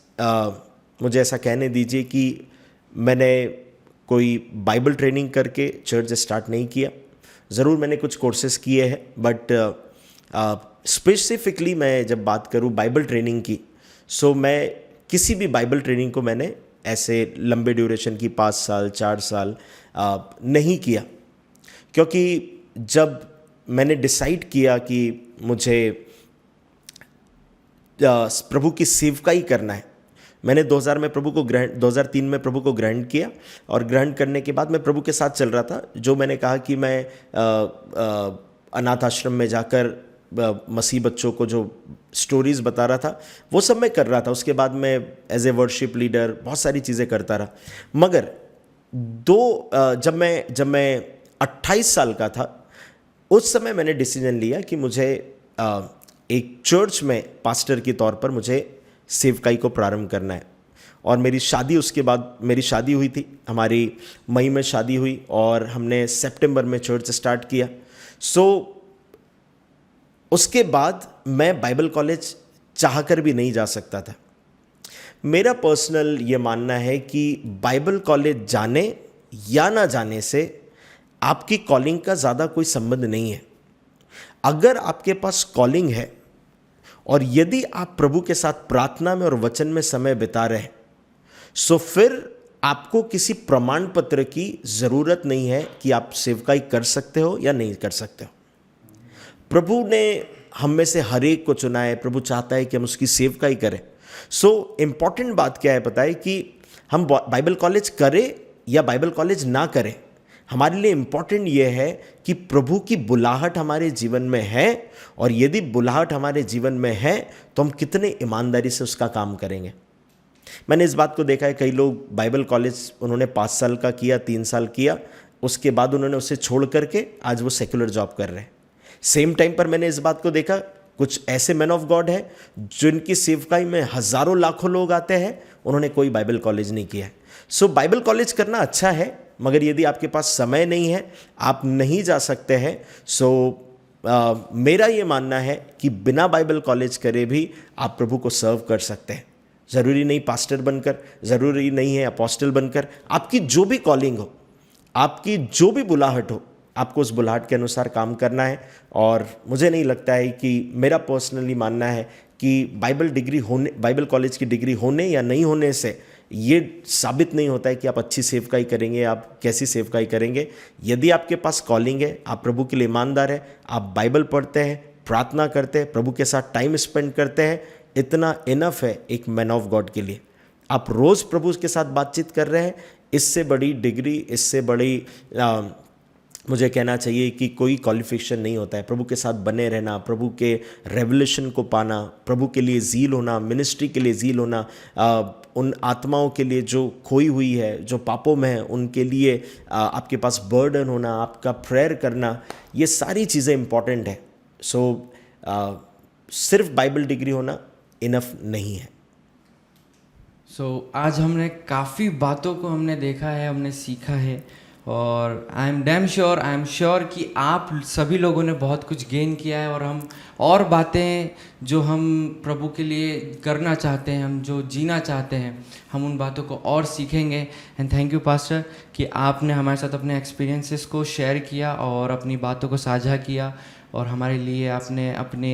मुझे ऐसा कहने दीजिए कि मैंने कोई बाइबल ट्रेनिंग करके चर्च स्टार्ट नहीं किया। ज़रूर मैंने कुछ कोर्सेज़ किए हैं, बट स्पेसिफिकली मैं जब बात करूँ बाइबल ट्रेनिंग की, सो मैं किसी भी बाइबल ट्रेनिंग को मैंने ऐसे लंबे ड्यूरेशन की 5 साल 4 साल नहीं किया। क्योंकि जब मैंने डिसाइड किया कि मुझे प्रभु की सेवकाई करना है, मैंने 2003 में प्रभु को ग्रहण किया, और ग्रहण करने के बाद मैं प्रभु के साथ चल रहा था। जो मैंने कहा कि मैं अनाथ आश्रम में जाकर मसीह बच्चों को जो स्टोरीज़ बता रहा था वो सब मैं कर रहा था। उसके बाद मैं एज ए वर्शिप लीडर बहुत सारी चीज़ें करता रहा। मगर जब मैं 28 साल का था, उस समय मैंने डिसीजन लिया कि मुझे एक चर्च में पास्टर के तौर पर मुझे सेवकाई को प्रारंभ करना है। और मेरी शादी, उसके बाद मेरी शादी हुई थी, हमारी मई में शादी हुई और हमने सितंबर में चर्च स्टार्ट किया। उसके बाद मैं बाइबल कॉलेज चाहकर भी नहीं जा सकता था। मेरा पर्सनल ये मानना है कि बाइबल कॉलेज जाने या ना जाने से आपकी कॉलिंग का ज़्यादा कोई संबंध नहीं है। अगर आपके पास कॉलिंग है और यदि आप प्रभु के साथ प्रार्थना में और वचन में समय बिता रहे हैं, सो फिर आपको किसी प्रमाण पत्र की ज़रूरत नहीं है कि आप सेवकाई कर सकते हो या नहीं कर सकते हो। प्रभु ने हम में से हर एक को चुना है। प्रभु चाहता है कि हम उसकी सेवकाई करें। इम्पॉर्टेंट बात क्या है पता है कि हम बाइबल कॉलेज करें या बाइबल कॉलेज ना करें, हमारे लिए इम्पॉर्टेंट ये है कि प्रभु की बुलाहट हमारे जीवन में है, और यदि बुलाहट हमारे जीवन में है तो हम कितने ईमानदारी से उसका काम करेंगे। मैंने इस बात को देखा है, कई लोग बाइबल कॉलेज उन्होंने 5 साल का किया, 3 साल किया, उसके बाद उन्होंने उसे छोड़ करके आज वो सेक्युलर जॉब कर रहे हैं। सेम टाइम पर मैंने इस बात को देखा, कुछ ऐसे मैन ऑफ गॉड है जिनकी सेवकाई में हज़ारों लाखों लोग आते हैं, उन्होंने कोई बाइबल कॉलेज नहीं किया है। बाइबल कॉलेज करना अच्छा है, मगर यदि आपके पास समय नहीं है, आप नहीं जा सकते हैं, मेरा ये मानना है कि बिना बाइबल कॉलेज करे भी आप प्रभु को सर्व कर सकते हैं। ज़रूरी नहीं पास्टर बनकर, ज़रूरी नहीं है अपोस्टल बनकर, आपकी जो भी कॉलिंग हो, आपकी जो भी बुलाहट हो, आपको उस बुलाहट के अनुसार काम करना है। और मुझे नहीं लगता है कि, मेरा पर्सनली मानना है कि बाइबल कॉलेज की डिग्री होने या नहीं होने से ये साबित नहीं होता है कि आप अच्छी सेवकाई करेंगे, आप कैसी सेवकाई करेंगे। यदि आपके पास कॉलिंग है, आप प्रभु के लिए ईमानदार है, आप बाइबल पढ़ते हैं, प्रार्थना करते हैं, प्रभु के साथ टाइम स्पेंड करते हैं, इतना इनफ है एक मैन ऑफ गॉड के लिए। आप रोज़ प्रभु के साथ बातचीत कर रहे हैं, इससे बड़ी डिग्री, इससे बड़ी मुझे कहना चाहिए कि कोई क्वालिफिकेशन नहीं होता है। प्रभु के साथ बने रहना, प्रभु के रेवलेशन को पाना, प्रभु के लिए ज़ील होना, मिनिस्ट्री के लिए ज़ील होना, उन आत्माओं के लिए जो खोई हुई है, जो पापों में है, उनके लिए आपके पास बर्डन होना, आपका प्रेयर करना, ये सारी चीज़ें इंपॉर्टेंट है। सिर्फ बाइबल डिग्री होना इनफ नहीं है। आज हमने काफ़ी बातों को हमने देखा है, हमने सीखा है, और आई एम श्योर कि आप सभी लोगों ने बहुत कुछ गेन किया है। और हम और बातें जो हम प्रभु के लिए करना चाहते हैं, हम जो जीना चाहते हैं, हम उन बातों को और सीखेंगे। एंड थैंक यू पास्टर कि आपने हमारे साथ अपने एक्सपीरियंसेस को शेयर किया और अपनी बातों को साझा किया, और हमारे लिए आपने अपने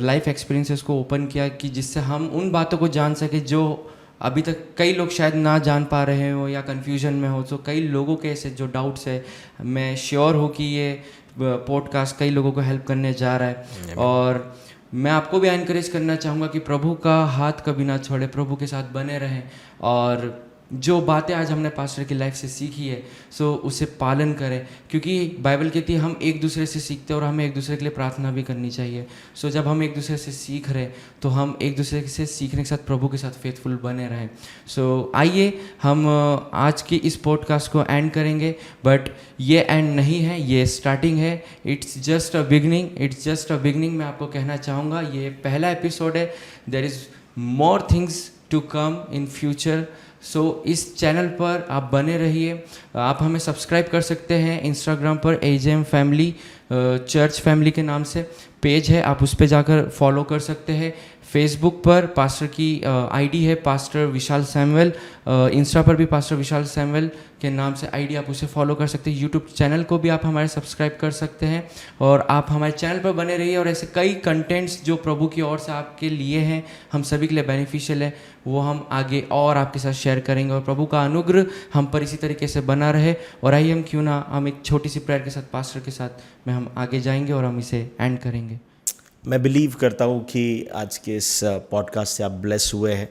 लाइफ एक्सपीरियंसेस को ओपन किया कि जिससे हम उन बातों को जान सके जो अभी तक कई लोग शायद ना जान पा रहे हो या कन्फ्यूजन में हो। तो कई लोगों के ऐसे जो डाउट्स है, मैं श्योर हूँ कि ये पॉडकास्ट कई लोगों को हेल्प करने जा रहा है। और मैं आपको भी एनकरेज करना चाहूँगा कि प्रभु का हाथ कभी ना छोड़े, प्रभु के साथ बने रहें, और जो बातें आज हमने पास्टर की लाइफ से सीखी है उसे पालन करें, क्योंकि बाइबल कहती है हम एक दूसरे से सीखते हैं और हमें एक दूसरे के लिए प्रार्थना भी करनी चाहिए। जब हम एक दूसरे से सीख रहे तो हम एक दूसरे से सीखने के साथ प्रभु के साथ फेथफुल बने रहें। आइए हम आज की इस पॉडकास्ट को एंड करेंगे, बट ये एंड नहीं है, ये स्टार्टिंग है। It's just a beginning. मैं आपको कहना चाहूँगा ये पहला एपिसोड है। There is more things to come in future. इस चैनल पर आप बने रहिए। आप हमें सब्सक्राइब कर सकते हैं इंस्टाग्राम पर AJM फैमिली, चर्च फैमिली के नाम से पेज है, आप उस पर जाकर फॉलो कर सकते हैं। फेसबुक पर पास्टर की आईडी है पास्टर विशाल सैमुअल, इंस्टा पर भी पास्टर विशाल सैमुअल के नाम से आईडी, आप उसे फॉलो कर सकते हैं। यूट्यूब चैनल को भी आप हमारे सब्सक्राइब कर सकते हैं, और आप हमारे चैनल पर बने रहिए। और ऐसे कई कंटेंट्स जो प्रभु की ओर से आपके लिए हैं, हम सभी के लिए बेनिफिशियल है, वो हम आगे और आपके साथ शेयर करेंगे। और प्रभु का अनुग्रह हम पर इसी तरीके से बना रहे। और आइए हम क्यों ना हम एक छोटी सी प्रेयर के साथ पास्टर के साथ में हम आगे जाएंगे और हम इसे एंड करेंगे। मैं बिलीव करता हूँ कि आज के इस पॉडकास्ट से आप ब्लेस हुए हैं।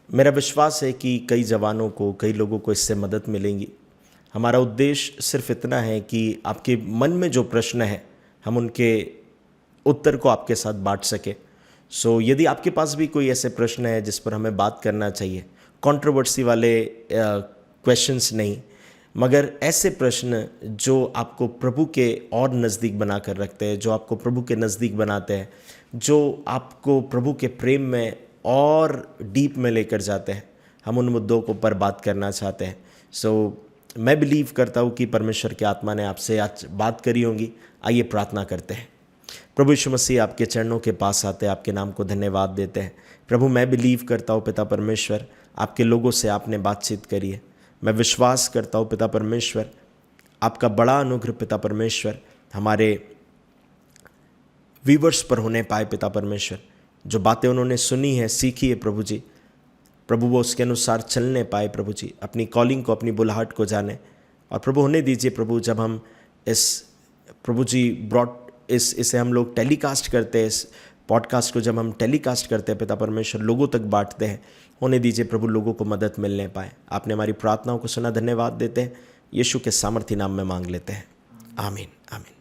मेरा विश्वास है कि कई जवानों को, कई लोगों को इससे मदद मिलेंगी। हमारा उद्देश्य सिर्फ इतना है कि आपके मन में जो प्रश्न है, हम उनके उत्तर को आपके साथ बांट सके। यदि आपके पास भी कोई ऐसे प्रश्न है जिस पर हमें बात करना चाहिए, कंट्रोवर्सी वाले क्वेश्चंस नहीं, मगर ऐसे प्रश्न जो आपको प्रभु के और नज़दीक बना कर रखते हैं, जो आपको प्रभु के नज़दीक बनाते हैं, जो आपको प्रभु के प्रेम में और डीप में लेकर जाते हैं, हम उन मुद्दों को पर बात करना चाहते हैं। मैं बिलीव करता हूँ कि परमेश्वर की आत्मा ने आपसे आज बात करी होगी। आइए प्रार्थना करते हैं। प्रभु यीशु मसीह, आपके चरणों के पास आते हैं, आपके नाम को धन्यवाद देते हैं। प्रभु, मैं बिलीव करता हूँ पिता परमेश्वर, आपके लोगों से आपने बातचीत करी है। मैं विश्वास करता हूँ पिता परमेश्वर, आपका बड़ा अनुग्रह पिता परमेश्वर हमारे व्यूवर्स पर होने पाए पिता परमेश्वर। जो बातें उन्होंने सुनी है, सीखी है प्रभु जी, प्रभु वो उसके अनुसार चलने पाए प्रभु जी, अपनी कॉलिंग को, अपनी बुलाहट को जाने। और प्रभु होने दीजिए प्रभु, जब हम इस प्रभु जी इसे हम लोग टेलीकास्ट करते हैं, इस पॉडकास्ट को जब हम टेलीकास्ट करते हैं पिता परमेश्वर, लोगों तक बांटते हैं, होने दीजिए प्रभु लोगों को मदद मिलने पाए। आपने हमारी प्रार्थनाओं को सुना, धन्यवाद देते हैं। यीशु के सामर्थी नाम में मांग लेते हैं, आमीन आमीन।